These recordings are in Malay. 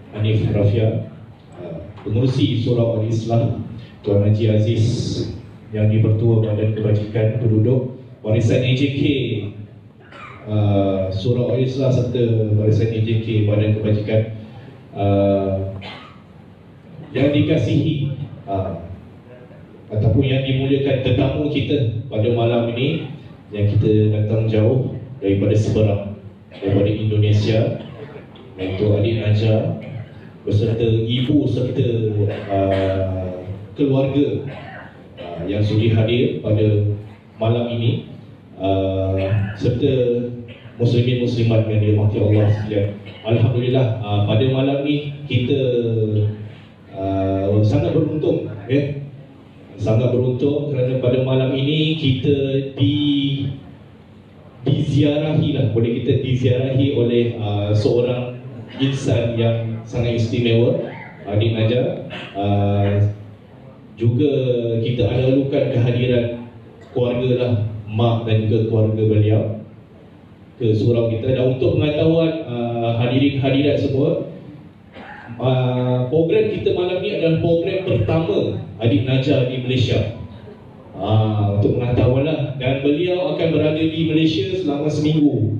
Hanif Rafia, pengurusi Surau Al-Islah, Tuan Haji Aziz yang dipertua Badan Kebajikan Penduduk, warisan AJK Surau Al-Islah serta warisan AJK Badan Kebajikan, yang dikasihi ataupun yang dimuliakan tetamu kita pada malam ini, yang kita datang jauh daripada seberang, daripada Indonesia, iaitu adik Najah beserta ibu serta keluarga yang sudi hadir pada malam ini, serta muslimin muslimat yang dirahmati Allah sekalian. Alhamdulillah, pada malam ini kita sangat beruntung, sangat beruntung kerana pada malam ini kita diziarahi lah, boleh kita diziarahi oleh seorang insan yang sangat istimewa, adik Najah. Juga kita ada lalukan kehadiran keluarga lah, mak dan juga keluarga beliau ke surau kita. Dan untuk pengetahuan hadirin hadirat semua, program kita malam ni adalah program pertama adik Najah di Malaysia. Untuk pengetahuan lah, dan beliau akan berada di Malaysia selama seminggu.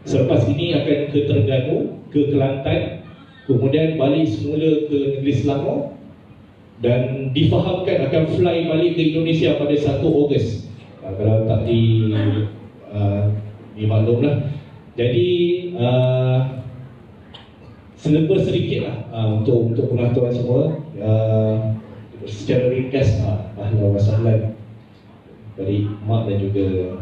Selepas ini akan ke Terengganu, ke Kelantan, kemudian balik semula ke Negeri Selangor, dan difahamkan akan fly balik ke Indonesia pada 1 Ogos. Kalau tak dimaklumlah. Jadi selepas sedikit lah untuk pengetahuan semua, secara ringkas, ahlan wa sahlan dari mak dan juga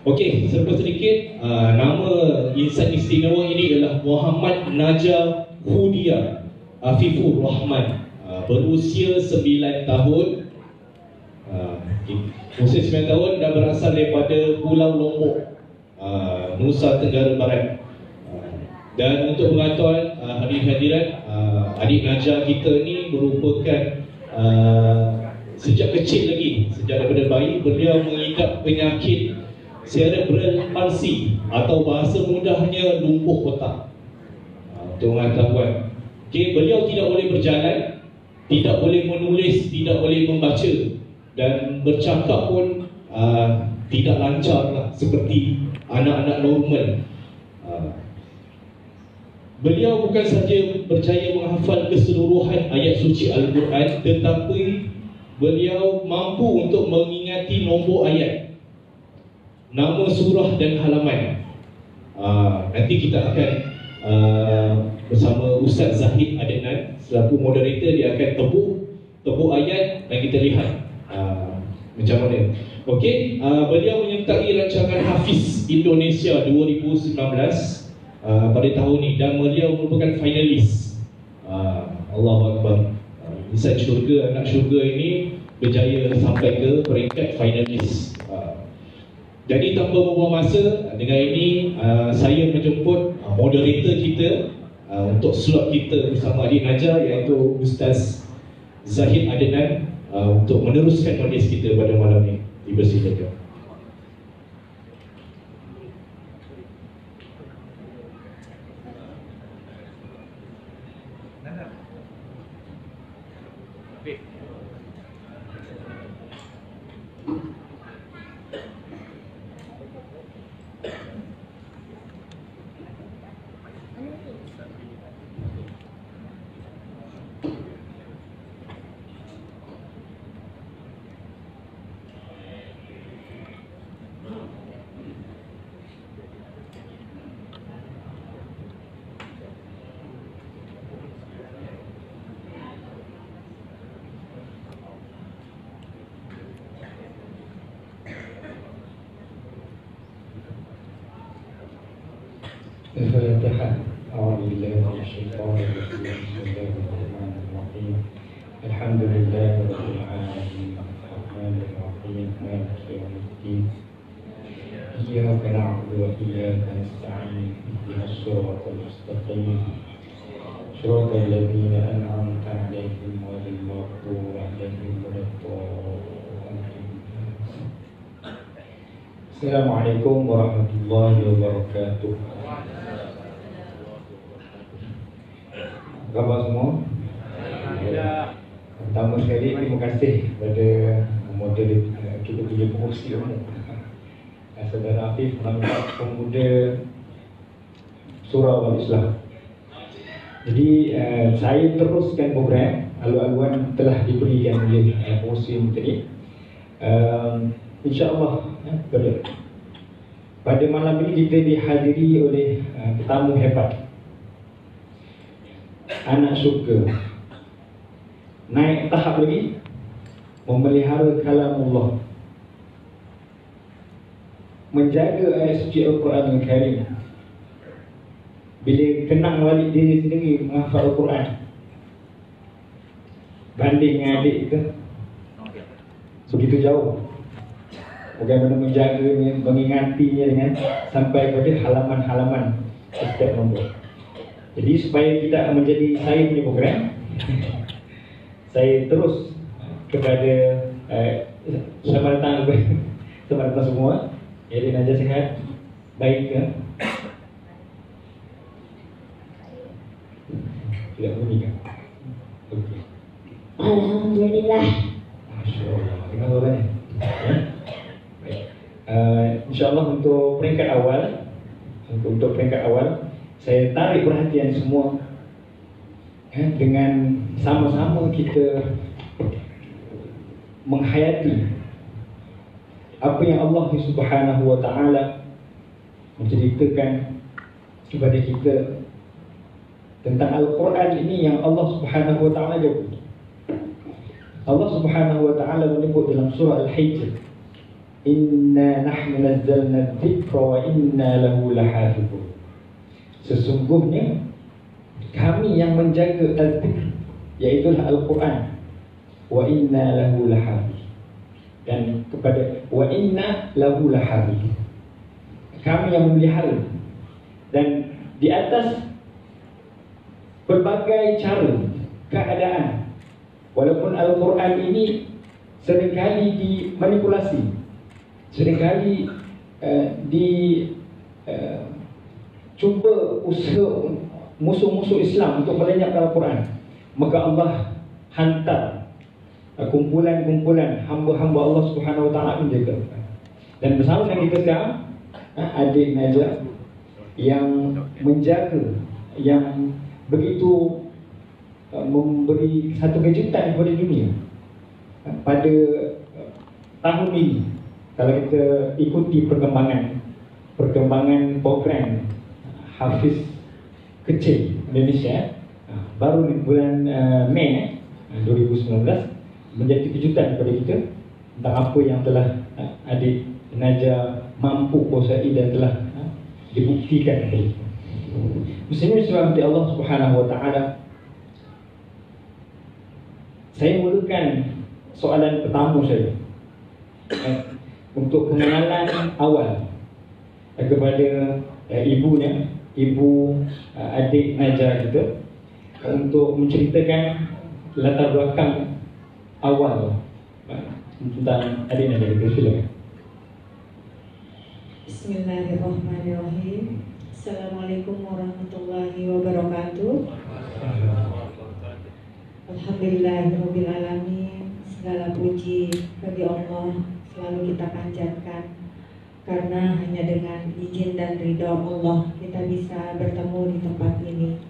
okey, selepas sedikit, nama insan istimewa ini adalah Muhammad Najah Hudia Afifur Rahman, berusia 9 tahun. Usia 9 tahun dan berasal daripada Pulau Lombok, Nusa Tenggara Barat. Dan untuk pengetahuan hadirin-hadirat, adik Najah kita ni merupakan sejak kecil lagi, sejak daripada bayi, beliau mengidap penyakit cerebral palsy atau bahasa mudahnya lumpuh otak. Untuk pengetahuan, beliau tidak boleh berjalan, tidak boleh menulis, tidak boleh membaca, dan bercakap pun tidak lancar lah, seperti anak-anak normal. Beliau bukan saja berjaya menghafal keseluruhan ayat suci Al-Quran, tetapi beliau mampu untuk mengingati nombor ayat, nama surah dan halaman. Nanti kita akan bersama Ustaz Zahid Adnan selaku moderator, dia akan tebuk ayat dan kita lihat macam mana. Okey, beliau menyertai rancangan Hafiz Indonesia 2019 pada tahun ini, dan beliau merupakan finalis. Allahu Akbar. Insan syurga, anak syurga ini berjaya sampai ke peringkat finalis. Jadi tanpa membuang masa, dengan ini saya menjemput moderator kita untuk slot kita bersama adik Najah, iaitu Ustaz Zahid Adnan, untuk meneruskan majlis kita pada malam ini. Dipersilakan. الفاتحة. أعوذ بالله من الشيطان الرجيم. بسم الله الرحمن الرحيم. الحمد لله رب العالمين الرحمن الرحيم مالك يوم الدين. إياك نعبد وإياك نستعين. اهدنا الصراط المستقيم صراط الذين أنعمت عليهم غير المغضوب عليهم ولا الضالين. Assalamualaikum warahmatullahi wabarakatuh. Apa khabar semua? Pertama sekali terima kasih kepada moderator kita punya pengurusi umum, Saudara Afif, Manfaat Pemuda Surau Al-Islam. Jadi saya teruskan program alu-aluan telah diberikan oleh pengurusi umum tadi. InsyaAllah pada malam ini kita dihadiri oleh tetamu hebat, anak syurga, naik tahap lagi, memelihara kalamullah, menjaga ayat suci Al-Quran Al-Karim. Bila kenang balik diri sendiri menghafal Al-Quran, banding dengan adik kita begitu jauh. Bagaimana menjaganya, mengingatinya dengan sampai pada halaman-halaman setiap nombor. Jadi supaya tidak menjadi saya punya program, saya terus kepada selamat datang semua. Jadi Najah sihat, baik ke? Tidak bunyi kan? Okey. Alhamdulillah. Masya Allah. Terima kasih banyak. InsyaAllah untuk peringkat awal, saya tarik perhatian semua dengan sama-sama kita menghayati apa yang Allah Subhanahu wa Ta'ala menceritakan kepada kita tentang Al-Quran ini yang Allah Subhanahu wa Ta'ala jawab. Allah Subhanahu wa Ta'ala menyebut dalam surah Al-Hijr, Inna nahnu nazzalna dzikra wa inna lahu lahafizun. Sesungguhnya kami yang menjaga al-dzikr, yaitu Al-Quran, wa inna lahu lahafiz, dan kepada wa inna lahu lahafiz, kami yang memelihara. Dan di atas berbagai cara, keadaan, walaupun Al-Quran ini seringkali dimanipulasi, seringkali cuba usaha musuh-musuh Islam untuk melenyapkan Al-Quran, maka Allah hantar kumpulan-kumpulan hamba-hamba Allah Subhanahu Wa Taala menjaga. Dan bersama dengan kita sekarang adik Najah yang menjaga, yang begitu memberi satu kejutan kepada dunia pada tahun ini. Kalau kita ikuti perkembangan program Hafiz kecil Indonesia, baru di bulan Mei 2019 menjadi kejutan kepada kita tentang apa yang telah adik Najah mampu kuasai dan telah dibuktikan kepada kita. Muslimin sebab Allah Subhanahu Wa Taala, saya mulakan soalan pertama saya untuk pengenalan awal kepada ibu adik Najah kita, untuk menceritakan latar belakang awal tentang adik Najah kita. Silakan. Bismillahirrahmanirrahim. Assalamualaikum warahmatullahi wabarakatuh. Alhamdulillahirabbil alamin. Segala puji bagi Allah selalu kita panjatkan, karena hanya dengan izin dan ridha Allah kita bisa bertemu di tempat ini.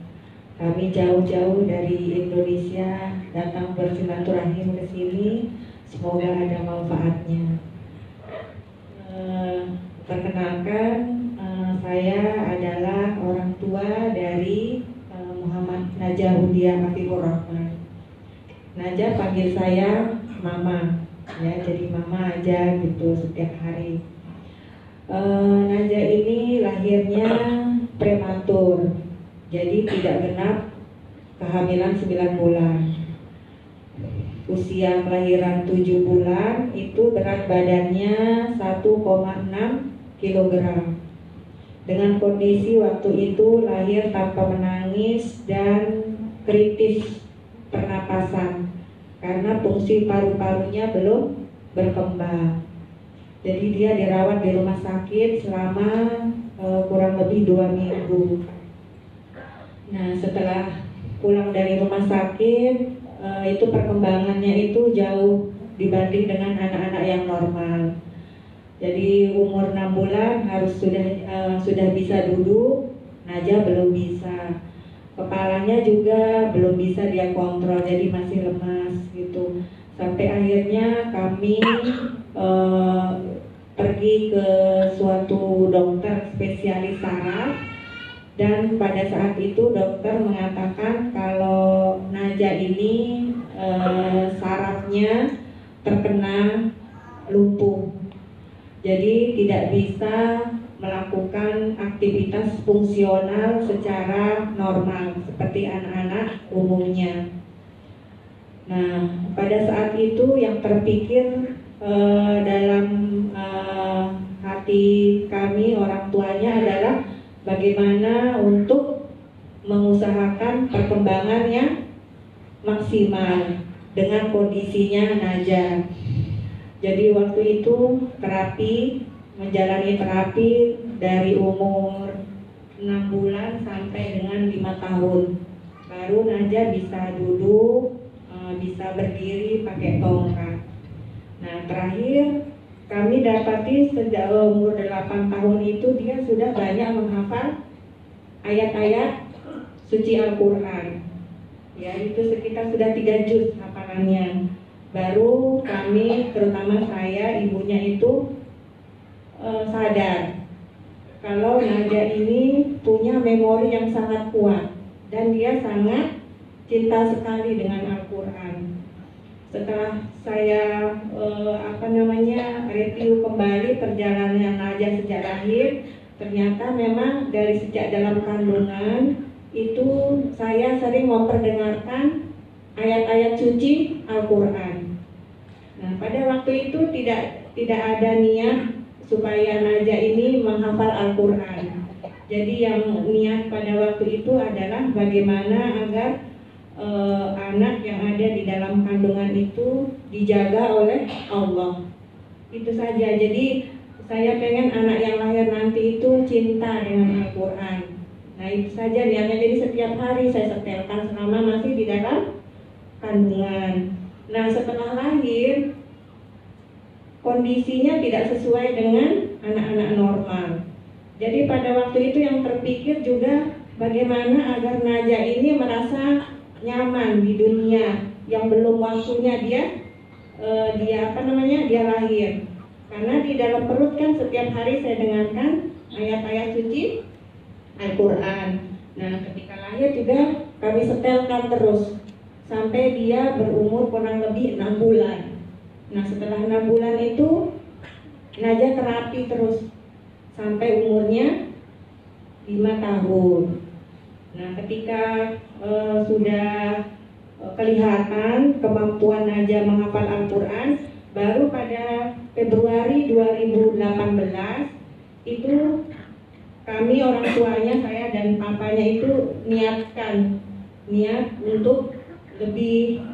Kami jauh-jauh dari Indonesia datang bersilaturahim ke sini, semoga ada manfaatnya. Perkenalkan, saya adalah orang tua dari Muhammad Najah Hudiah Hafizur Rahman. Najah panggil saya Mama, ya, jadi Mama aja gitu setiap hari. Najah ini lahirnya prematur, jadi tidak genap kehamilan 9 bulan. Usia kelahiran 7 bulan, itu berat badannya 1,6 kg. Dengan kondisi waktu itu lahir tanpa menangis dan kritis pernapasan karena fungsi paru-parunya belum berkembang. Jadi dia dirawat di rumah sakit selama kurang lebih 2 minggu. Nah, setelah pulang dari rumah sakit, itu perkembangannya itu jauh dibanding dengan anak-anak yang normal. Jadi umur 6 bulan harus sudah bisa duduk, Najah belum bisa. Kepalanya juga belum bisa dia kontrol, jadi masih lemas gitu. Sampai akhirnya kami pergi ke suatu dokter spesialis saraf, dan pada saat itu dokter mengatakan kalau Najah ini sarafnya terkena lumpuh, jadi tidak bisa melakukan aktivitas fungsional secara normal seperti anak-anak umumnya. Nah, pada saat itu yang terpikir dalam hati kami orang tuanya adalah bagaimana untuk mengusahakan perkembangannya maksimal dengan kondisinya Najah. Jadi waktu itu menjalani terapi dari umur 6 bulan sampai dengan 5 tahun. Baru Najah bisa duduk, bisa berdiri pakai tongkat. Nah, terakhir kami dapati sejak umur 8 tahun itu dia sudah banyak menghafal ayat-ayat suci Al-Quran. Ya, itu sekitar sudah 3 juz hafalannya. Baru kami, terutama saya, ibunya itu sadar kalau Najah ini punya memori yang sangat kuat dan dia sangat cinta sekali dengan Al-Quran. Setelah saya review kembali perjalanan Najah sejak lahir, ternyata memang dari sejak dalam kandungan itu saya sering memperdengarkan ayat-ayat suci Al-Quran. Nah, pada waktu itu tidak ada niat supaya Najah ini menghafal Al-Quran. Jadi yang niat pada waktu itu adalah bagaimana agar anak yang ada di dalam kandungan itu dijaga oleh Allah. Itu saja. Jadi saya pengen anak yang lahir nanti itu cinta dengan Al-Quran. Nah, itu saja niatnya. Jadi setiap hari saya setelkan selama masih di dalam kandungan. Nah, setelah lahir kondisinya tidak sesuai dengan anak-anak normal. Jadi pada waktu itu yang terpikir juga bagaimana agar Najah ini merasa nyaman di dunia yang belum waktunya dia lahir. Karena di dalam perut kan setiap hari saya dengarkan ayat-ayat suci Al-Quran. Nah, ketika lahir juga kami setelkan terus sampai dia berumur kurang lebih 6 bulan. Nah, setelah 6 bulan itu Najah terapi terus sampai umurnya 5 tahun. Nah, ketika sudah kelihatan kemampuan Najah menghafal Al-Quran, baru pada Februari 2018 itu kami orang tuanya, saya dan papanya itu niat untuk lebih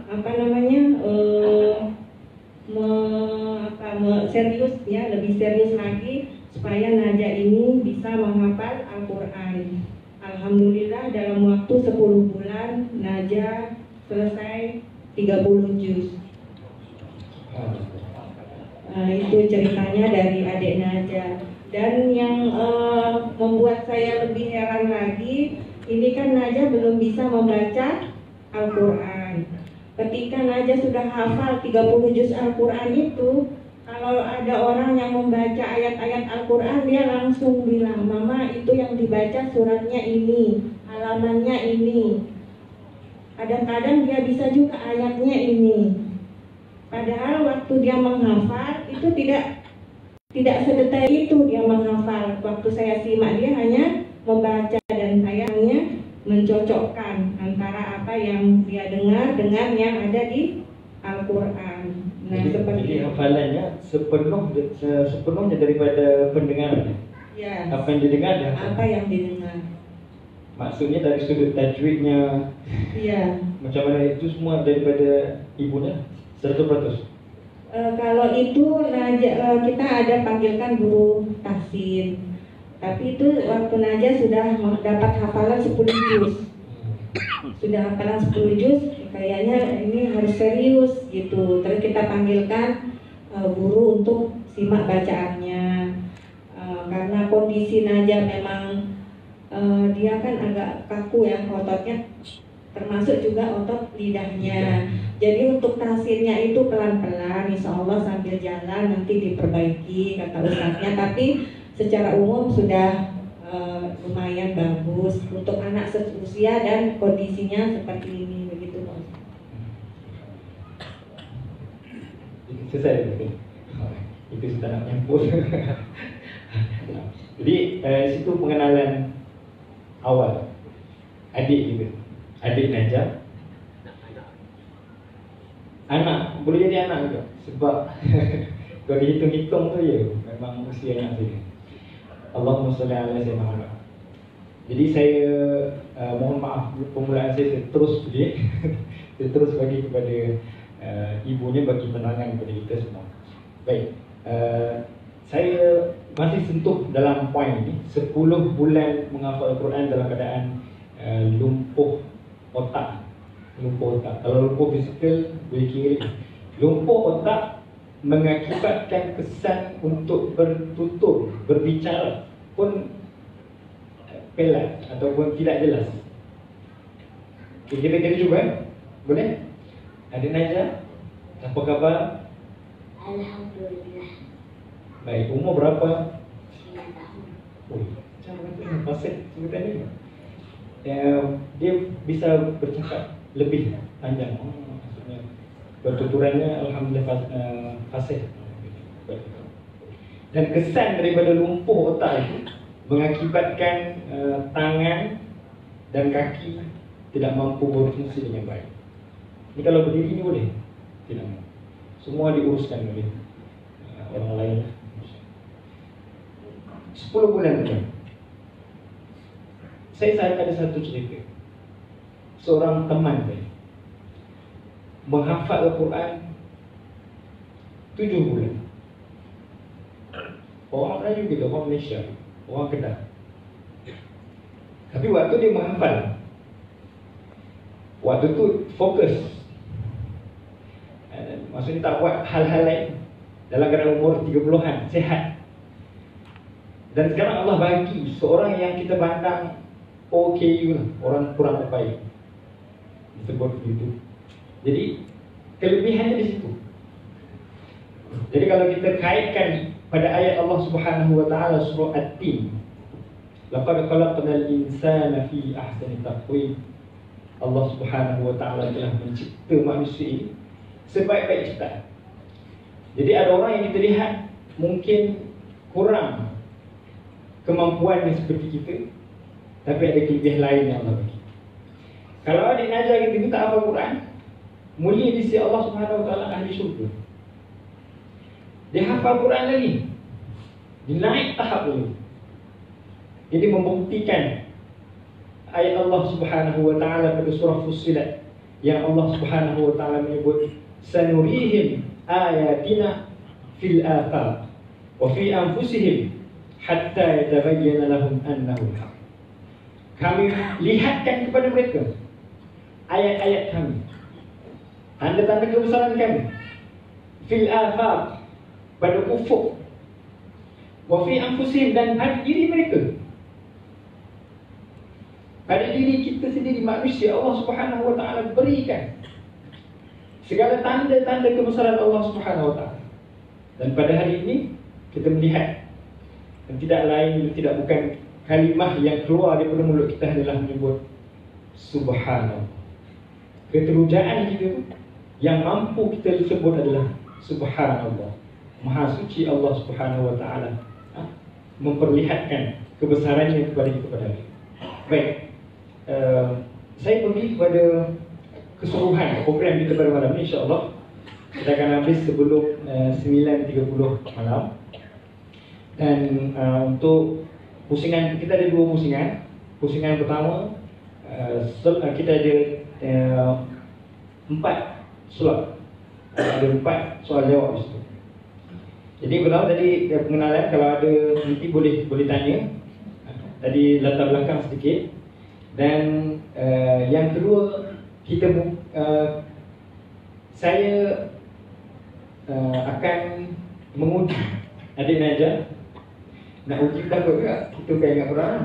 lebih serius lagi supaya Najah ini bisa menghafal Al-Quran. Alhamdulillah dalam waktu 10 bulan Najah selesai 30 juz. Itu ceritanya dari adik Najah. Dan yang membuat saya lebih heran lagi, ini kan Najah belum bisa membaca Al-Quran. Ketika Najah sudah hafal 30 juz Al-Quran itu, kalau ada orang yang membaca ayat-ayat Al-Quran, dia langsung bilang, "Mama, itu yang dibaca suratnya ini, halamannya ini." Kadang-kadang dia bisa juga ayatnya ini. Padahal waktu dia menghafal itu tidak sedetail itu dia menghafal. Waktu saya simak dia hanya membaca dan saya hanya mencocokkan antara apa yang dia dengar dengan yang ada di Al-Quran. Nah, jadi hafalannya sepenuhnya daripada pendengarannya. Ya. Apa yang didengar ya? Apa yang didengar. Maksudnya dari sudut tajwidnya. Iya. Macam mana itu semua daripada ibunya 100%. Kalau itu kita ada panggilkan guru tahsin. Tapi itu waktu Najah sudah dapat hafalan 10 juz. Sudah hafalan 10 juz, kayaknya ini harus serius gitu. Terus kita panggilkan guru untuk simak bacaannya. Karena kondisi Najah memang dia kan agak kaku ya ototnya, termasuk juga otot lidahnya. Jadi untuk tahsinnya itu pelan-pelan, insya Allah sambil jalan nanti diperbaiki kata ustadznya. Tapi secara umum sudah lumayan bagus untuk anak seusia dan kondisinya seperti ini, begitu Pak. Selesai betul. Itu sudah nak nyambung. Jadi situ pengenalan awal adik juga, adik Najah. Anak, boleh jadi anak juga. Sebab kalau dihitung-hitung tu ya, memang usia anak saja. Allahumma salli ala sayyidina Muhammad. Jadi saya mohon maaf permulaan saya terus pergi. Saya terus bagi kepada ibunya bagi penerangan kepada kita semua. Baik, saya masih sentuh dalam poin ini. 10 bulan menghafal Al-Quran dalam keadaan lumpuh otak. Lumpuh otak. Kalau lumpuh fizikal boleh kira. Lumpuh otak mengakibatkan kesan untuk bertutur, berbicara pun pelat ataupun tidak jelas. Kita juga boleh? Adik Najah, apa khabar? Alhamdulillah. Baik, umur berapa? 9 tahun. Oh, macam mana tu fasih sebutan ni? Dia bisa bercakap lebih panjang. Maksudnya bertuturannya alhamdulillah fasih. Dan kesan daripada lumpuh otak itu mengakibatkan tangan dan kaki tidak mampu berfungsi dengan baik. Ini kalau berdiri ni boleh? Tidak. Semua diuruskan oleh orang lain. 10 bulan tu. Saya ada satu cerita. Seorang teman saya menghafal Al-Quran 7 bulan. Orang Melayu gitu, orang Malaysia, orang Kedah. Tapi waktu dia menghafal, waktu tu fokus. Maksudnya tak buat hal-hal lain. Dalam keadaan umur 30-an, sihat. Dan sekarang Allah bagi seorang yang kita pandang OKU lah, orang kurang terbaik, disebut begitu. Jadi kelebihannya di situ. Jadi kalau kita kaitkan pada ayat Allah Subhanahu wa taala surah At-Tin, laqad khalaqnal insana fi ahsani taqwim. Allah Subhanahu wa taala telah mencipta manusia ini sebaik-baik ciptaan. Jadi ada orang yang kita lihat mungkin kurang kemampuannya seperti kita, tapi ada kelebihan lain yang Allah bagi. Kalau adik Najah kita tak hafal Quran, mulia di sisi Allah Subhanahu wa taala ahli syurga. Dia hafal Quran lagi, dia naik tahap lagi. Jadi membuktikan ayat Allah Subhanahu wa taala pada surah Fussilat yang Allah Subhanahu wa taala menyebut sanurihim ayatina fil afaq wa fi anfusihim hatta yatabayyana lahum annahu al-haq. Kami lihatkan kepada mereka ayat-ayat kami, tanda-tanda kebesaran kami, fil afaq, pada ufuk, wa fi anfusihim, dan pada diri mereka, pada diri kita sendiri manusia. Allah Subhanahu wa taala berikan segala tanda-tanda kebesaran Allah Subhanahu wa taala. Dan pada hari ini kita melihat, dan tidak lain tidak bukan kalimah yang keluar daripada mulut kita adalah menyebut Subhanallah. Keterujaan kita yang mampu kita sebut adalah Subhanallah. Maha suci Allah Subhanahu wa taala memperlihatkan kebesarannya kepada kita pada hari. Baik, saya pergi kepada keseluruhan program kita pada malam ini, insya-Allah. Kita akan habis sebelum 9.30 malam. Dan untuk pusingan, kita ada 2 pusingan. Pusingan pertama, kita ada 4 slot. Ada 4 soal jawab di situ. Jadi kalau tadi pengenalan, kalau ada nanti boleh tanya. Tadi latar belakang sedikit. Dan yang kedua, saya akan menguji adik Najah. Nak uji takut juga, kita kan ingat Quran.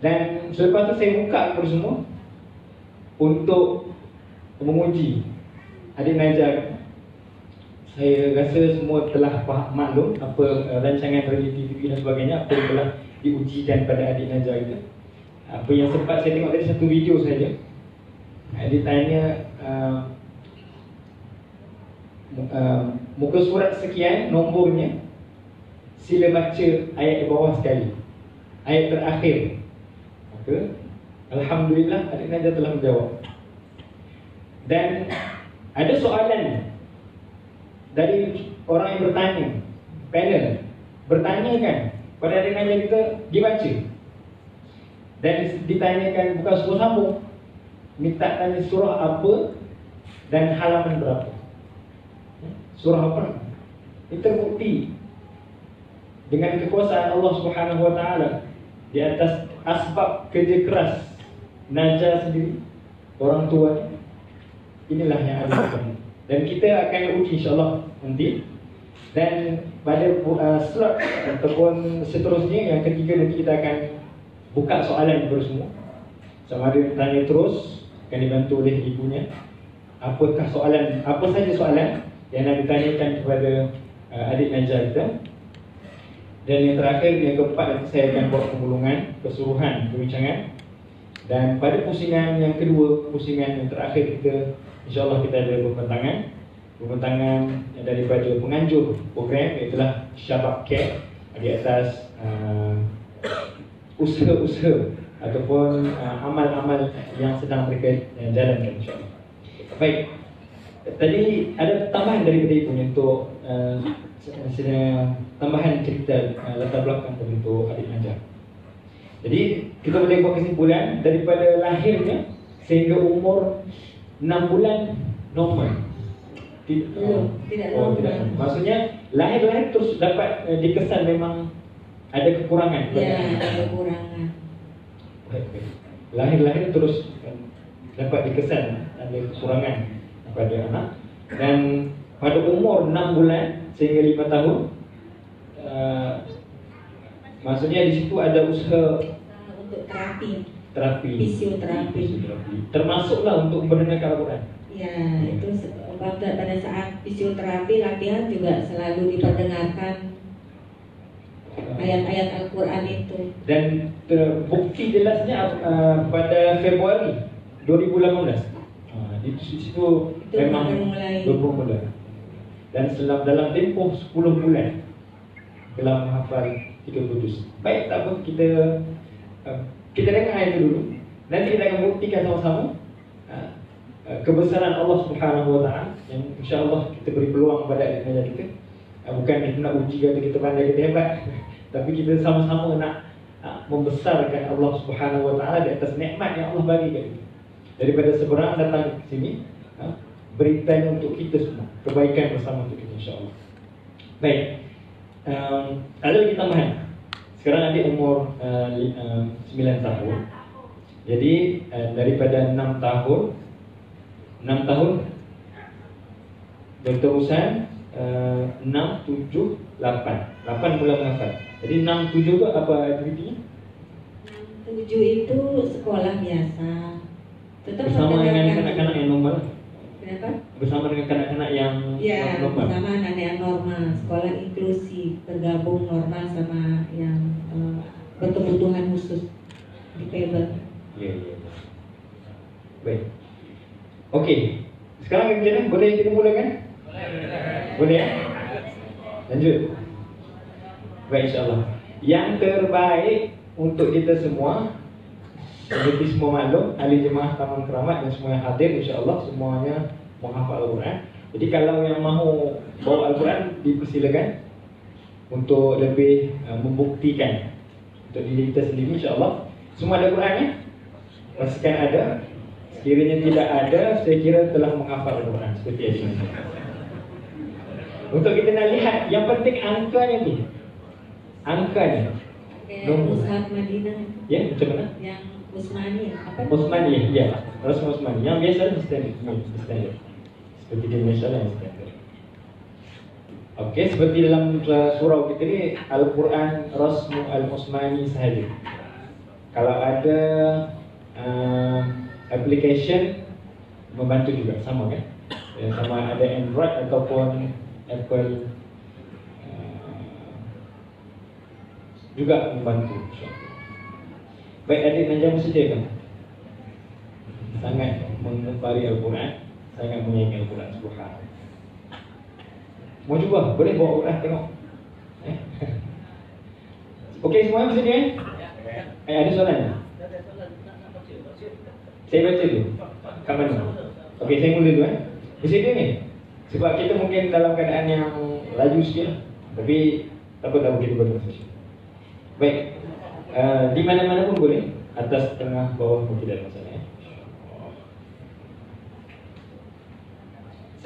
Dan selepas tu saya buka kepada semua untuk menguji adik Najah. Saya rasa semua telah maklum apa rancangan reality TV dan sebagainya, apa yang telah diujikan pada adik Najah itu. Apa yang sempat saya tengok tadi satu video saja. Dia tanya muka surat sekian nombornya, sila baca ayat di bawah sekali, ayat terakhir. Maka alhamdulillah adik Najah telah menjawab. Dan ada soalan dari orang yang bertanya, panel bertanya kan pada adik Najah kita, dia baca dan ditanyakan bukan suruh sambung, minta tanya surah apa dan halaman berapa. Surah apa? Itu terbukti dengan kekuasaan Allah Subhanahu Wa Taala di atas asbab kerja keras Najah sendiri, orang tua. Inilah yang ada. Dan kita akan uji insya-Allah nanti. Dan pada slot ataupun seterusnya yang ketiga nanti kita akan buka soalan kepada semua. Sama ada tanya terus, akan dibantu oleh ibunya. Apakah soalan, apa saja soalan yang nak ditanyakan kepada adik Najah kita. Dan yang terakhir, yang keempat, nanti saya akan buat pemulungan, keseluruhan perbincangan. Dan pada pusingan yang kedua, pusingan yang terakhir kita, insyaAllah kita ada pembentangan daripada penganjur program, iaitulah Syabab Care di atas usaha-usaha ataupun amal-amal yang sedang mereka jalankan, insyaAllah. Baik, tadi ada tambahan daripada ibu untuk tambahan cerita latar belakang untuk adik Najah. Jadi kita boleh buat kesimpulan daripada lahirnya sehingga umur 6 bulan normal. Tidak normal. Maksudnya lahir terus dapat dikesan memang ada kekurangan. Ya, ada kekurangan. Baik. Lahir terus dapat dikesan ada kekurangan pada anak. Dan pada umur 6 bulan sehingga 5 tahun, maksudnya di situ ada usaha untuk terapi, fisioterapi. Termasuklah untuk mendengarkan Al-Quran. Ya, itu pada saat fisioterapi latihan juga selalu diperdengarkan ayat-ayat Al-Quran itu. Dan bukti jelasnya pada Februari 2018. Di situ memang bermula. Dan dalam tempoh 10 bulan telah menghafal 30 juz. Baik, tak apa, kita dengar ayat itu dulu. Nanti kita akan buktikan sama-sama kebesaran Allah Subhanahu Wa Taala yang insya-Allah kita beri peluang kepada adik Najah kita. Bukan kita nak uji kata kita pandai, kita hebat, tapi kita sama-sama nak membesarkan Allah Subhanahu Wa Taala di atas nikmat yang Allah bagi kepada kita. Daripada seberang datang ke sini, berikan untuk kita semua, kebaikan bersama untuk kita, insya-Allah. Baik, ada lagi tambahan. Sekarang adik umur 9 tahun. Jadi daripada 6 tahun berterusan 6, 7, 8 mula menghafal. Jadi 6, 7 tu apa aktivitinya? 7 itu sekolah biasa. Tetap bersama dengan kanak-kanak yang normal. Kenapa? Bersama dengan kanak-kanak yang normal. Bersama anak yang normal, sekolah inklusif, bergabung normal sama yang berkebutuhan khusus di Pebble. Ya. Baik. Okey. Sekarang macam mana? Boleh kita mulakan? Boleh ya? Lanjut. Baik, insya-Allah. Yang terbaik untuk kita semua, seperti semua maklum, ahli jemaah Taman Keramat dan semua yang hadir, insya-Allah semuanya menghafal Al-Quran. Jadi kalau yang mahu bawa Al-Quran, dipersilakan untuk lebih membuktikan untuk diri kita sendiri, insya-Allah. Semua ada Quran ya? Pastikan ada. Sekiranya tidak ada, saya kira telah menghafal Al-Quran seperti itu. Untuk kita nak lihat, yang penting angkanya tu. Angkanya. Mushaf Madinah. Ya, macam mana? Yang Usmani apa? Usmani, ya. Rasm Usmani. Yang biasa standard. Seperti di Malaysia lah yang standard. Okey, seperti dalam surau kita ni, Al-Quran Rasmu Al-Usmani sahaja. Kalau ada application, membantu juga, sama kan? Sama ada Android ataupun Apple, juga membantu. Baik, adik Najam sedia kan? Sangat mengembari Al-Quran, sangat menyayangi Al-Quran. Subhanallah. Mau cuba? Boleh bawa Quran tengok. Okey, semuanya bersedia? Ada soalan? Saya baca dulu. Kat mana? Okey, saya mula dulu. Bersedia ni? Sebab kita mungkin dalam keadaan yang laju sikit, tapi tak apa, kita boleh masuk. Baik, di mana-mana pun boleh. Atas, tengah, bawah pun tidak ada masalah.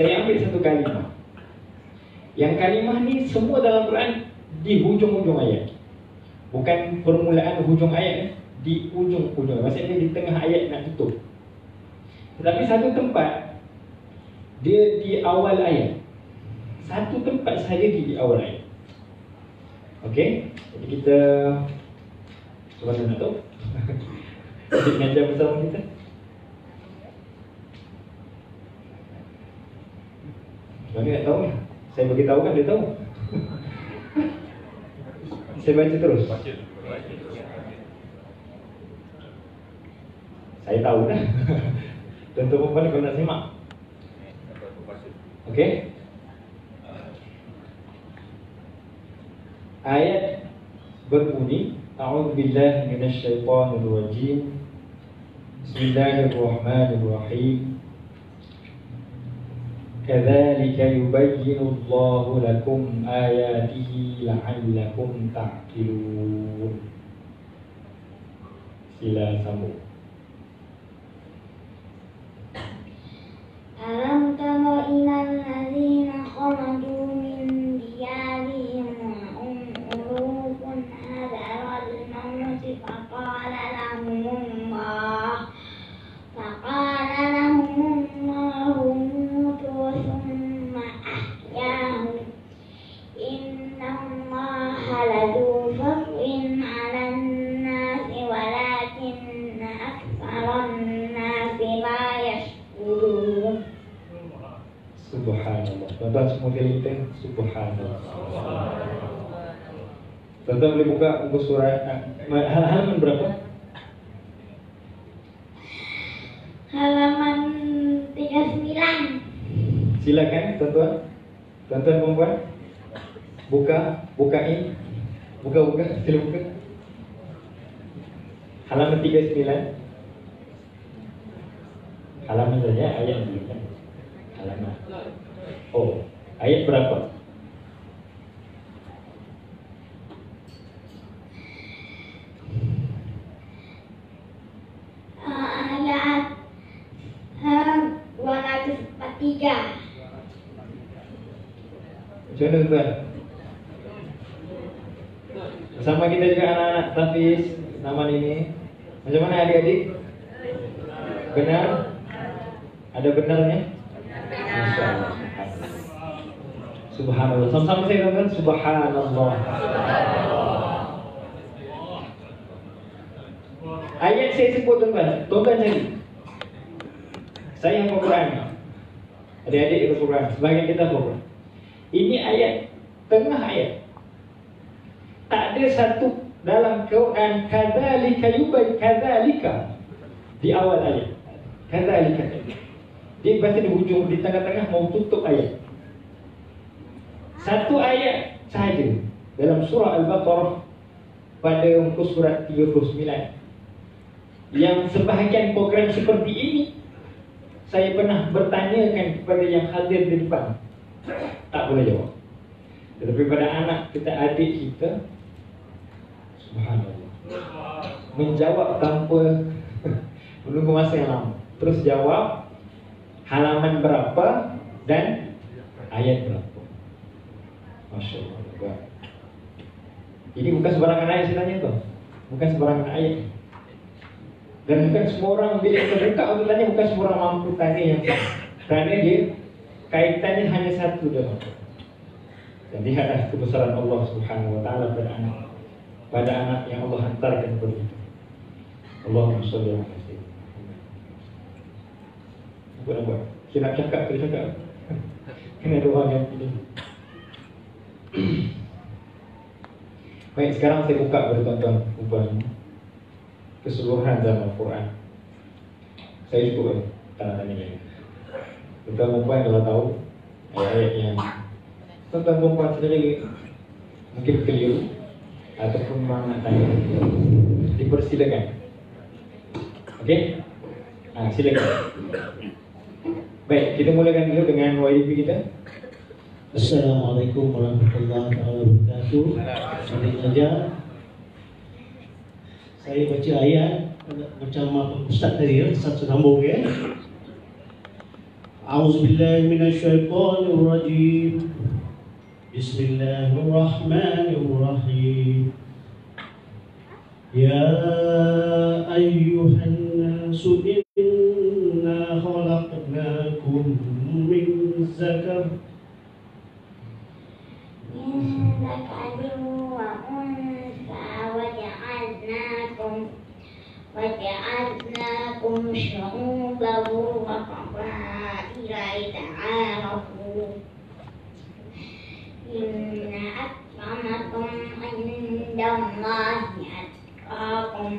Saya ambil satu kalimah. Yang kalimah ni semua dalam Quran di hujung-hujung ayat. Bukan permulaan hujung ayat, di ujung-ujung. Maksudnya di tengah ayat nak tutup. Tetapi satu tempat dia di awal ayat. Satu tempat sahaja di awal ayat. Okey, jadi kita cuba nak tahu. Kita ngajar bersama kita. Mana nak tahu ni? Saya bagi tahu kan dia tahu. Saya baca terus. Saya tahu dah. Tentu perempuan kalau nak simak. Okey. Ayat berbunyi, A'udzubillahi minasyaitonirrajim. Bismillahirrahmanirrahim. Kadzalika yubayyinu Allahu lakum ayatihi la'allakum ta'qilun. Sila sambung. Alam tara ilal ladzina kharaju min diyarihim wa hum ulufun hadaral maut faqala lahumullah thumma ahyahum innallaha ladu fadlin 'alan nasi walakinna aktsaran nasi la yashkurun. Subhanallah. Tuan-tuan semua kita, subhanallah. Tuan-tuan boleh buka buku surat halaman berapa? Halaman 39. Silakan tuan-tuan. Tuan-tuan perempuan. Bukain. Buka, sila buka. Halaman 39. Halaman saja, ayat dulu kan. Halaman. Oh, ayat berapa? Ayat 243. Macam mana tuan? Bersama kita juga anak-anak Tafiz Nama ini. Macam mana adik-adik? Benar? Ada benarnya? Masya-Allah. Subhanallah. Sama-sama saya katakan subhanallah. Ayat saya sebut tuan-tuan. Tuan-tuan cari. Saya hafal Quran. Adik-adik hafal Quran. Sebagian kita hafal Quran. Ini ayat, tengah ayat. Tak ada satu dalam Quran kadzalika kadzalika di awal ayat. Kadzalika. Dia baca di hujung, di tengah-tengah mau tutup ayat. Satu ayat sahaja dalam surah Al-Baqarah pada muka surat 39. Yang sebahagian program seperti ini saya pernah bertanyakan kepada yang hadir di depan. Tak boleh jawab. Tetapi pada anak kita, adik kita, subhanallah, menjawab tanpa menunggu masa yang lama. terus jawab halaman berapa dan ayat berapa. Masya Allah. Ini bukan sembarangan ayat sebenarnya tuh, bukan sembarangan ayat. Dan bukan semua orang bila kita buka untuk tanya, bukan semua orang mampu tanya yang karena dia kaitannya hanya satu dalam. Jadi ada kebesaran Allah Subhanahu Wa Taala pada anak yang Allah hantarkan kepada kita. Allahumma sholli ala sayyidina Muhammad. Buat. Kita nak cakap, kita cakap. Kena doa yang ini. Baik, sekarang saya buka kepada tuan-tuan ubah keseluruhan dalam Al-Quran. Saya cukup tanda-tanda ini. Tuan-tuan perempuan kalau tahu ayat-ayat yang tuan-tuan perempuan sendiri mungkin keliru ataupun memang nak tanya, dipersilakan. Okey? Silakan. Baik, kita mulakan dulu dengan YDP kita. Assalamualaikum warahmatullahi wabarakatuh. Saya baca ayat macam Ustaz tadi ya, satu sambung ya. A'udzubillahi minasyaitonir rajim. Bismillahirrahmanirrahim. Ya ayyuhan nasu inna khalaqnakum min zakar وجعلناكم شعوبا وقبائل لتعارفوا إن أكرمكم عند الله أتقاكم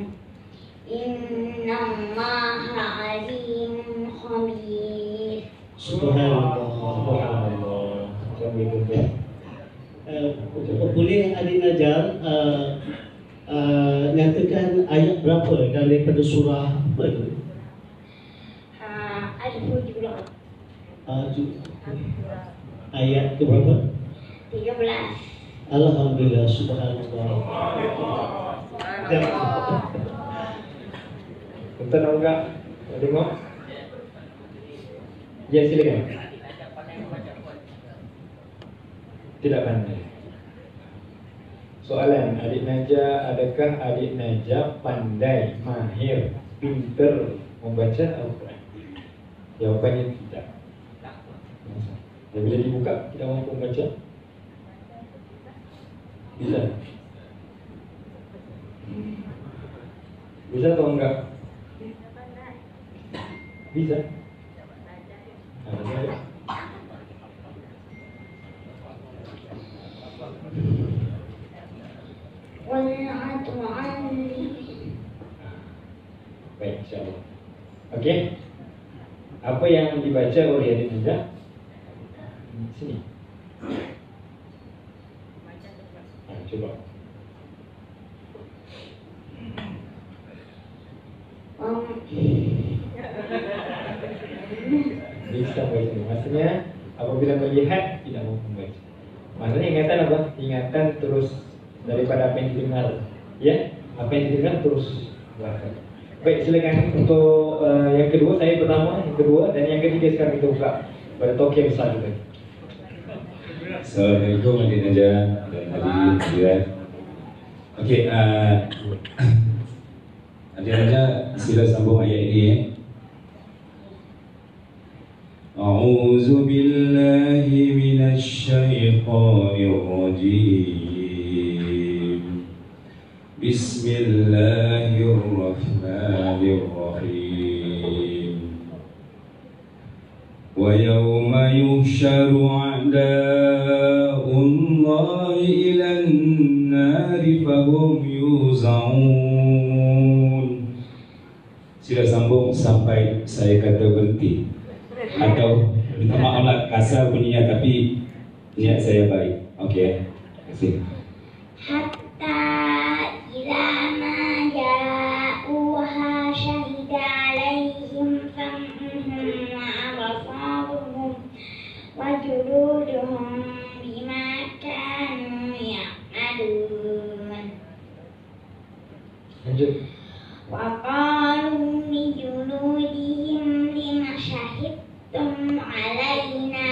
إن الله عليم خبير. Subhanallah. Boleh adik Najar nyatakan ayat berapa daripada surah apa itu? Al-Hujurat. Ayat ke berapa? 13. Alhamdulillah, subhanallah. Tuan nak buka? Nak tengok? Ya, silakan. Tidak pandai. Soalan, adik Najah, adakah adik Najah pandai, mahir, pintar membaca Al-Quran? Jawapannya tidak. Dan bila dibuka, tidak mampu membaca? Bisa? Bisa atau enggak? Bisa? Baik, insyaAllah. Okey. Apa yang dibaca oleh adik Najah? Sini. Coba. Bisa baca. Maksudnya apabila melihat tidak mampu membaca. Maksudnya ingatan apa? Ingatan terus daripada apa yang didengar. Ya, apa yang didengar terus belakang. Baik, silakan untuk yang kedua. Saya pertama, yang kedua dan yang ketiga sekarang kita buka pada topik yang besar juga. Assalamualaikum adik Najah dan adik Jiran. Okey, adik Najah sila sambung ayat ini. A'udzu billahi minasy syaithanir rajim. Bismillahirrahmanirrahim. Wa yawma yuhsyaru a'da'ullahi ilan nari fahum yuz'un. Sila sambung sampai saya kata berhenti. Atau minta maaf lah kasar bunyinya, tapi niat saya baik. Okey, terima kasih. Hatta idza ma ja'uha syahida 'alaihim sam'uhum wa absaruhum wa juluduhum bima kanu ya'malun. Lanjut. Wa qalu وقالوا لجلودهم لم شهدتم علينا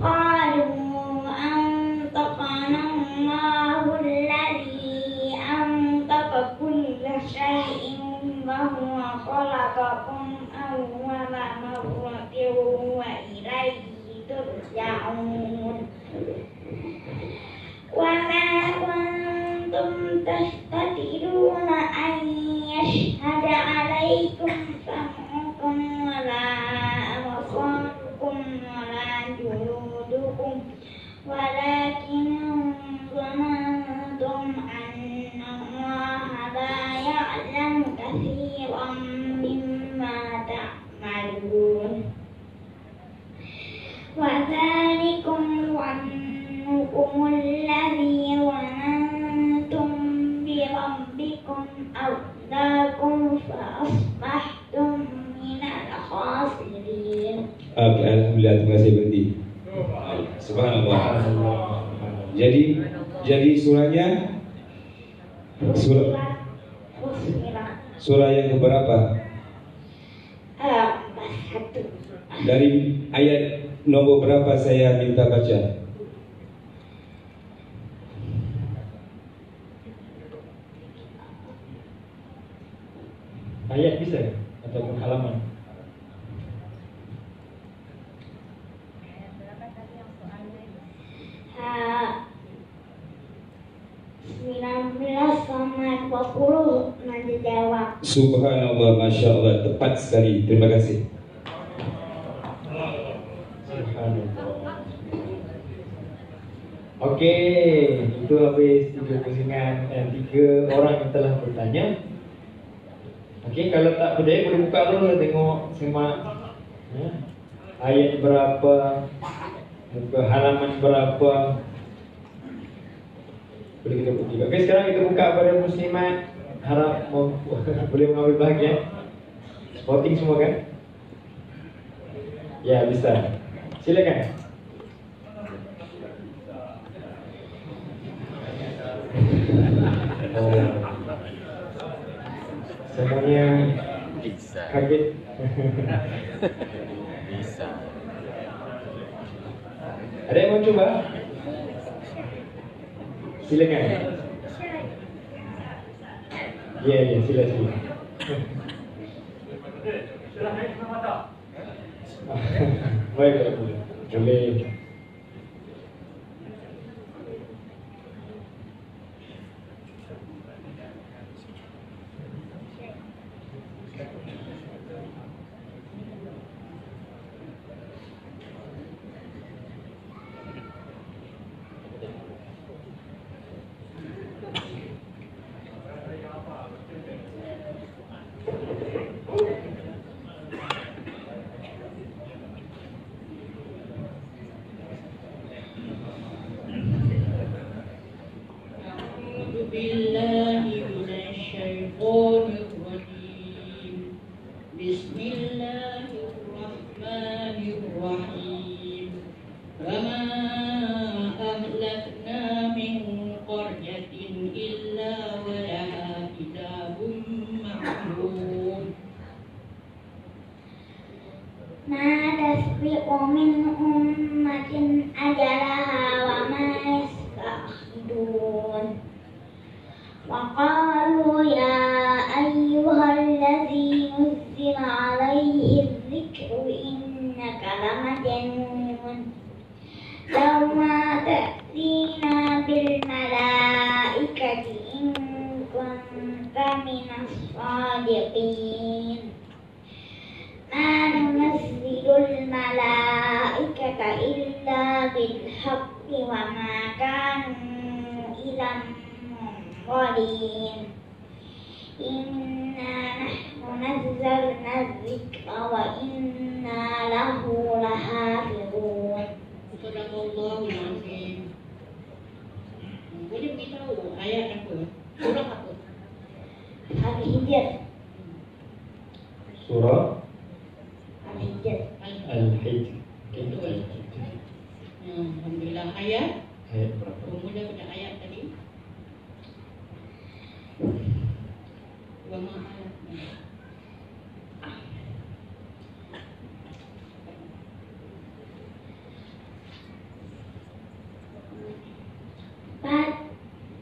قالوا أنطقنا الله الذي أنطق كل شيء وهو خلقكم أول مرة وإليه ترجعون وما كنتم تستترون أن يشهد عليكم سمعكم ولا أبصاركم ولا جلودكم ولكن ظننتم أن الله لا يعلم كثيرا مما تعملون وذلكم ظنكم الذي ظننتم بربكم أرداكم فأصبحتم من الخاسرين. Alhamdulillah, terima kasih berhenti. Subhanallah. Jadi surahnya surah yang keberapa? 1. Dari ayat nomor berapa saya minta baca? Ayat bisa ataupun halaman? Sama 20 nanti jawab. Subhanallah, Masya Allah, tepat sekali. Terima kasih. Subhanallah. Oke, itu habis 3 pusingan 3 orang yang telah bertanya. Oke, kalau tak percaya boleh buka dulu, tengok semak ayat berapa, muka halaman berapa. Boleh kita buka. Oke, sekarang kita buka pada muslimat. Harap boleh mengambil bahagian. Spotting semua kan? Ya, bisa. Silakan. Semuanya kaget. Bisa. Ada yang mau coba? Silakan. Ya, silakan. Baik, boleh. بالله من الشيطان الرجيم بسم الله الرحمن الرحيم وما أهلكنا من قرية إلا ولها كتاب معلوم ما تسبق من أمة أجلها وما يستأخرون وقالوا يا أيها الذي نزل عليه الذكر إنك لمجنون لو ما تأتينا بالملائكة إن كنت من الصادقين ما ننزل الملائكة إلا بالحق وما كانوا إذا منظرين إنا نحن نزلنا الذكر وإنا له لحافظون. Sadaqallahul azim. Boleh beritahu ayat apa? Surah apa? Al-Hijr. Surah Al-Hijr. Al-Hijr. Alhamdulillah, ayat Ayat berapa? bermula pada ayat tadi. wa ma alatna.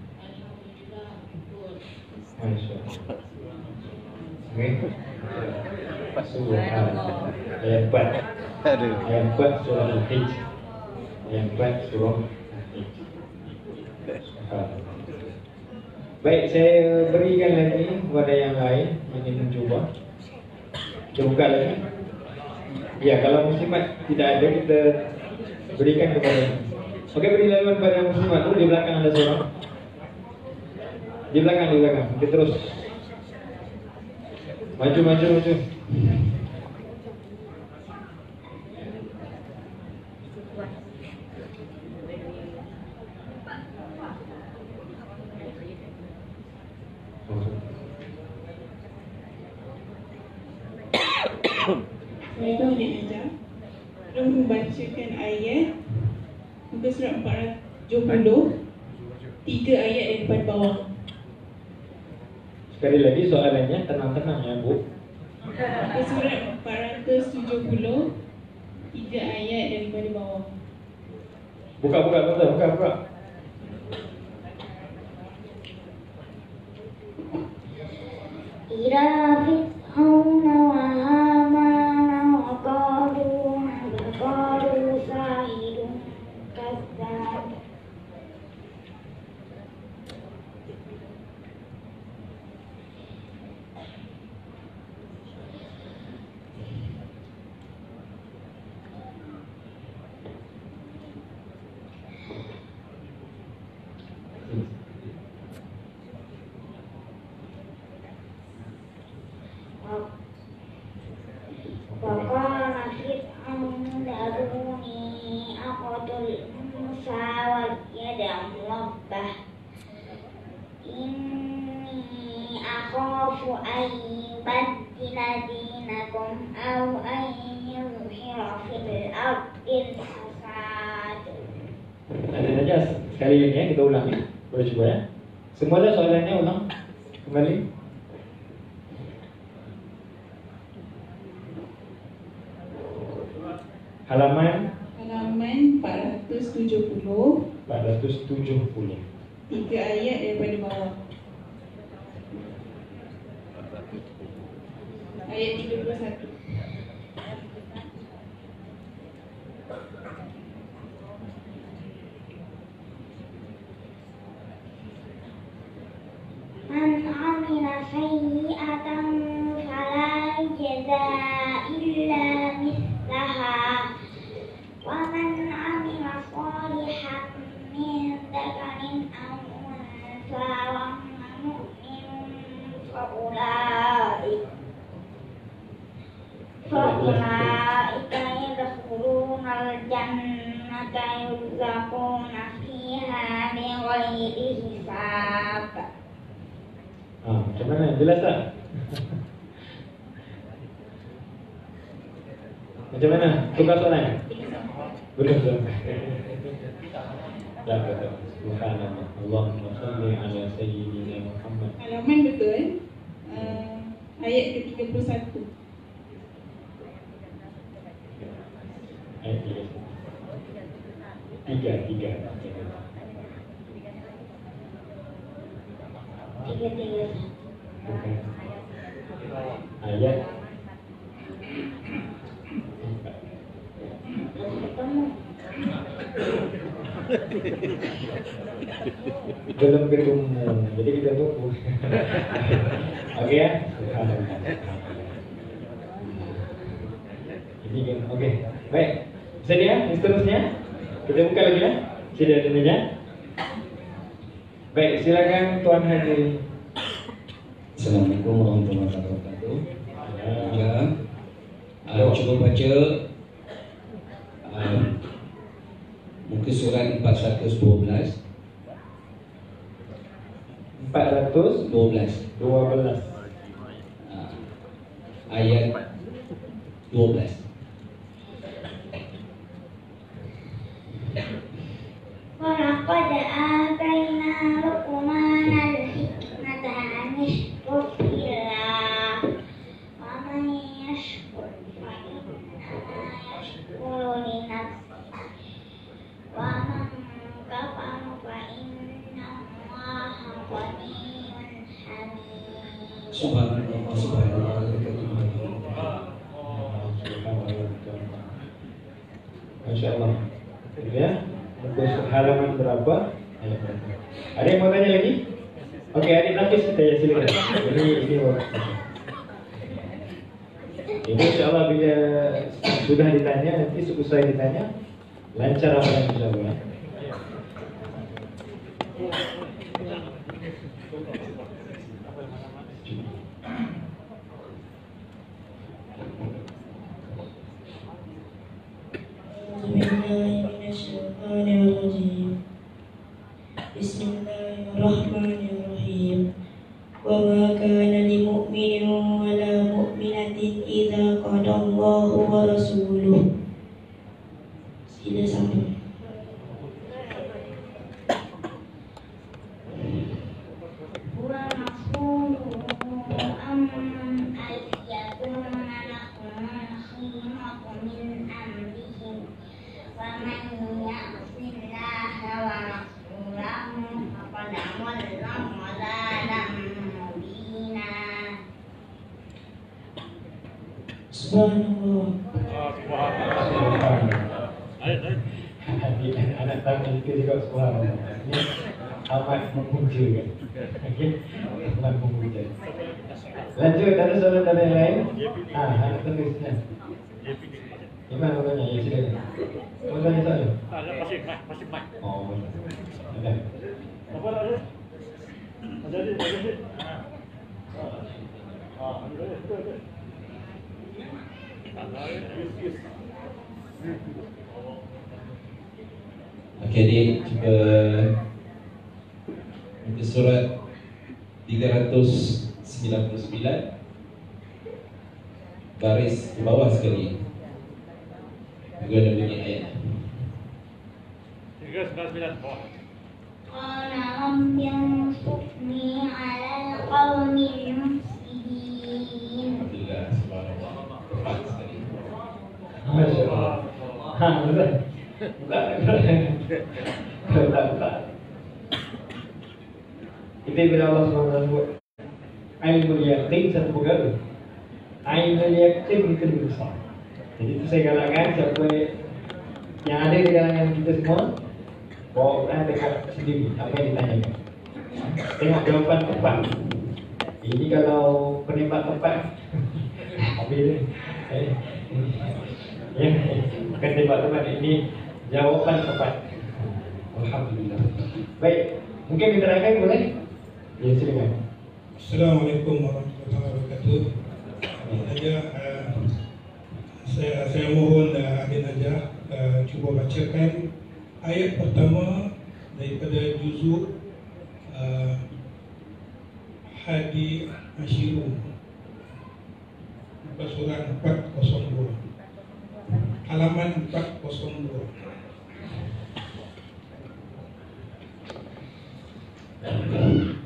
Alhamdulillah, betul. Masya Allah. Okey. Surah ayat 4. Ayat 4 surah Al-Hijj. Ayat 4 surah Al-Hijj. Baik, saya berikan lagi kepada yang lain yang ingin mencuba. Kita buka lagi. Ya, kalau muslimat tidak ada, kita berikan kepada. Okey, beri laluan pada muslimat tu. Di belakang ada seorang. Di belakang. Kita terus. Maju. Saya tahu dia ajar. Tolong membacakan ayat muka surat 470, 3 ayat yang depan bawah. Sekali lagi soalannya tenang-tenang ya Bu. Muka surat 470, 3 ayat daripada bawah. Buka. إلى فرعون وهامان وقالوا ساحر كذاب. وقال فرعون ذروني أقتل موسى وليدع ربه إني أخاف أن يبدل دينكم أو أن يظهر في الأرض الفساد. Ada saja sekali lagi ya, kita ulang ya. Boleh coba ya. Semuanya soalannya ulang kembali. Halaman 470, 470. 3 ayat daripada bawah. Ayat 31. Man amila sayyi'atan fala yajza illa mislaha wa man amila salihan min dzakarin aw unsa wa huwa mu'minun fa ulaika yadkhuluna al-jannata yurzaquna fiha bighairi hisab. Macam mana? Jelas tak? Macam mana? Tukar soalan? Belum sampai. Dah betul. Subhanallah. Allahumma salli ala sayyidina Muhammad. Halaman betul. Ayat ke-31. Ayat 3. 3. Ayat belum ketemu, jadi kita tunggu. Oke ya. Ini kan, oke. Baik, bisa dia seterusnya kita buka lagi ya. Sudah ada meja. Baik, silakan Tuan Haji. Assalamualaikum warahmatullahi wabarakatuh. Cuba baca muka surat 412. 412 ayat 12. Walaqad atayna Luqmanal hikmata an yashkur Subhanallah, subhanallah. Masya Allah. Ya, untuk halaman berapa? Ada yang mau tanya lagi? Oke, adik Nafis kita ya, silakan. Ini insya Allah bila sudah ditanya, nanti selesai ditanya, lancar apa yang insya Allah. Bismillahirrahmanirrahim. Wa ma kana lil mu'minin wa la mu'minatin idza qada Allahu wa rasuluhu. Sila sambung. Subhanallah. Anak tanya itu juga subhanallah. Ini amat memuja kan? Okey, amat memuja. Lanjut, ada soalan dari yang lain? Anak tulisnya. Gimana tanya? Ya silakan. Mau tanya soalan? Masih mic. Oh, ada. Apa ada? Ada. Okey adik, cuba buka surat 399 baris di bawah sekali. Bagaimana bunyi ayat? 399 bawah. Qala rabbi ansurni 'alal qawmil mufsidin. Alhamdulillah, subhanallah. Tepat sekali. Masya Allah. Betul. Betul. Itu bila Allah SWT buat Ainul Yaqin satu perkara. Ainul Yaqin itu lebih besar. Jadi itu saya galakkan siapa yang ada di kalangan kita semua, bawa Quran dekat sendiri apa yang ditanyakan. Tengok jawapan tepat. Ini kalau penembak tepat habis ya, bukan tembak tepat, ini jawapan tepat. Alhamdulillah. Baik, mungkin diterangkan boleh? Ya, silakan. Assalamualaikum warahmatullahi wabarakatuh. Saya mohon Adik Najah cuba bacakan ayat pertama daripada juzuk Hadi Asyirun, muka surat 402, halaman 402.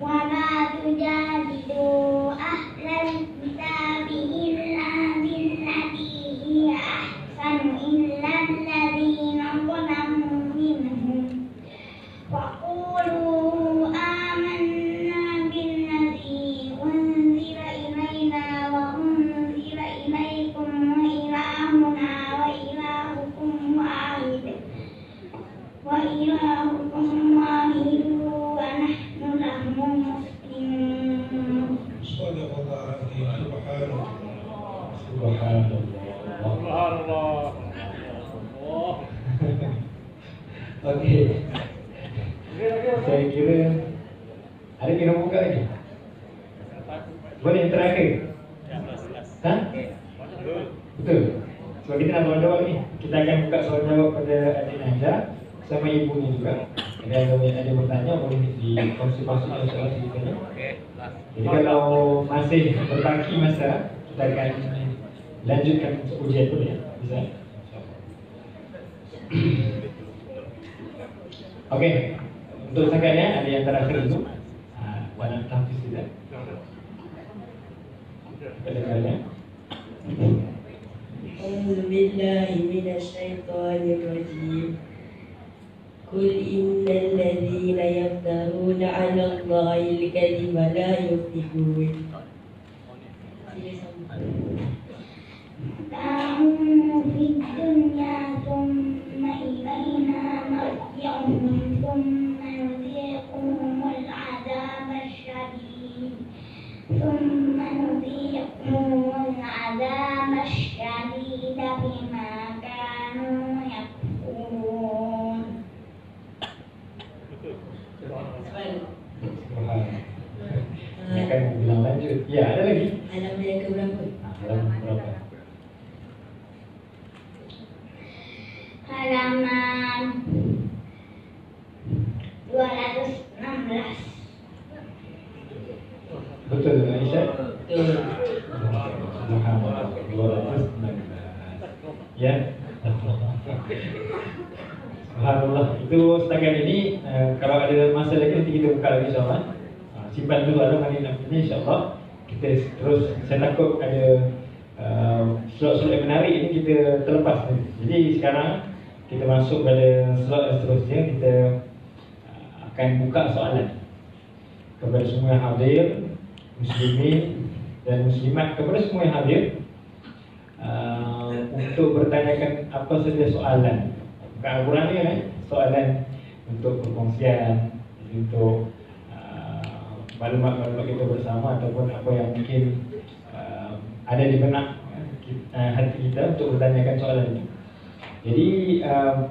Wala tujadilu ahlal kitabi illa billati hiya ahsanu illa alladhina zalamu minhum wa qulu amanna billadhi unzila ilayna wa unzila ilaykum wa ilahuna wa ilahukum wahid wa ilahukum wahid wa nahnu lahu muslimun. Subhanallah. Subhanallah. Okey. Saya kira ada kena buka lagi. Boleh terakhir? Hah? Betul. Sebab kita nak jawab ni, kita akan buka soal jawab pada Adik Najah sama ibunya juga. Ada yang bertanya boleh dikongsi-kongsikan soal ceritanya. Jadi kalau masih berbaki masa, kita akan lanjutkan ujian dulu ya. Bisa? Okey. Untuk sangkanya ada yang terakhir dulu. Wan Hafiz tidak. Kedengarannya. A'udzu billahi minasyaitonir rajim. Qul innal ladzina yaftaruna 'ala Allahil kadhiba la yuflihun. Lahum fid dunya thumma ilaina marji'uhum thumma nuziquhumul adzaba syadid thumma nuziquhumul adzaba syadid bima kanu yakfurun. Ini kan bilang lanjut. Ya, ada lagi. Halaman yang keberapa? Halaman berapa? Halaman 216. Betul dengan Aisyah? Betul. Subhanallah, 216. Ya. Subhanallah. Itu setakat ini. Kalau ada masa lagi nanti kita buka lagi insyaAllah. Simpan dulu ada hari nantinya insyaAllah. Kita terus, saya takut ada slot-slot yang menarik ini kita terlepas. Jadi sekarang kita masuk pada slot yang seterusnya. Kita akan buka soalan kepada semua yang hadir, muslimin dan muslimat, kepada semua yang hadir, untuk bertanyakan apa saja soalan. Bukan Al-Quran ni kan, soalan untuk perkongsian, untuk maklumat-maklumat kita bersama, ataupun apa yang mungkin ada di benak hati kita untuk bertanyakan soalan itu. Jadi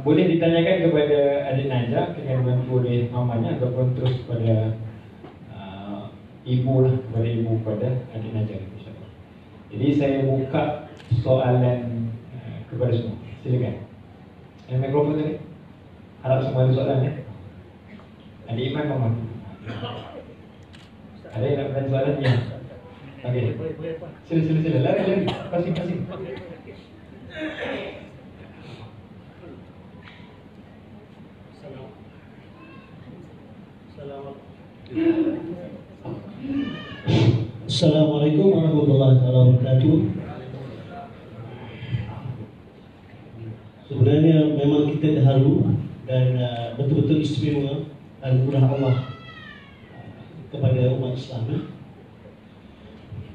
boleh ditanyakan kepada adik Najah, dengan dibantu oleh mamanya, ataupun terus kepada ibu lah, kepada ibu, kepada adik Najah, insyaAllah. Jadi saya buka soalan kepada semua. Silakan. Yang mikrofon tadi, harap semua ada soalan ya. Adik Iman, mama. Ada yang nak bertanya soalan? Ya. Okey. Sila. Lari. Pasing. Assalamualaikum warahmatullahi wabarakatuh. Sebenarnya memang kita terharu dan betul-betul istimewa anugerah Allah kepada umat Islam.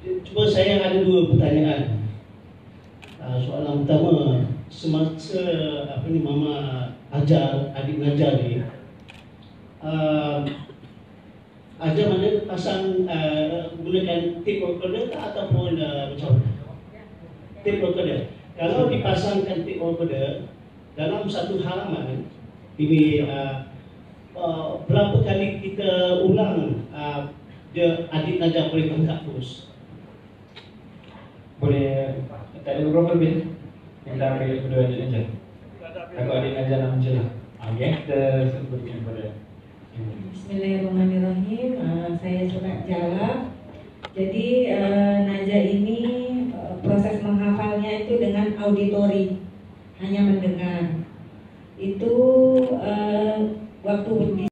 Cuma saya ada dua pertanyaan. Soalan pertama, semasa mama ajar adik Najah ni, ajar mana pasang gunakan tape recorder ataupun macam tape recorder. Kalau dipasangkan tape recorder dalam satu halaman ini, berapa kali kita ulang dia adik Najah boleh tangkap terus? Boleh, tak ada beberapa lebih. Kita ambil kedua adik Najah. Kalau adik Najah nak menjelah. Okey, kita sebutkan kepada Bismillahirrahmanirrahim. Saya surat jawab. Jadi Najah ini proses menghafalnya itu dengan auditori, hanya mendengar. Itu waktu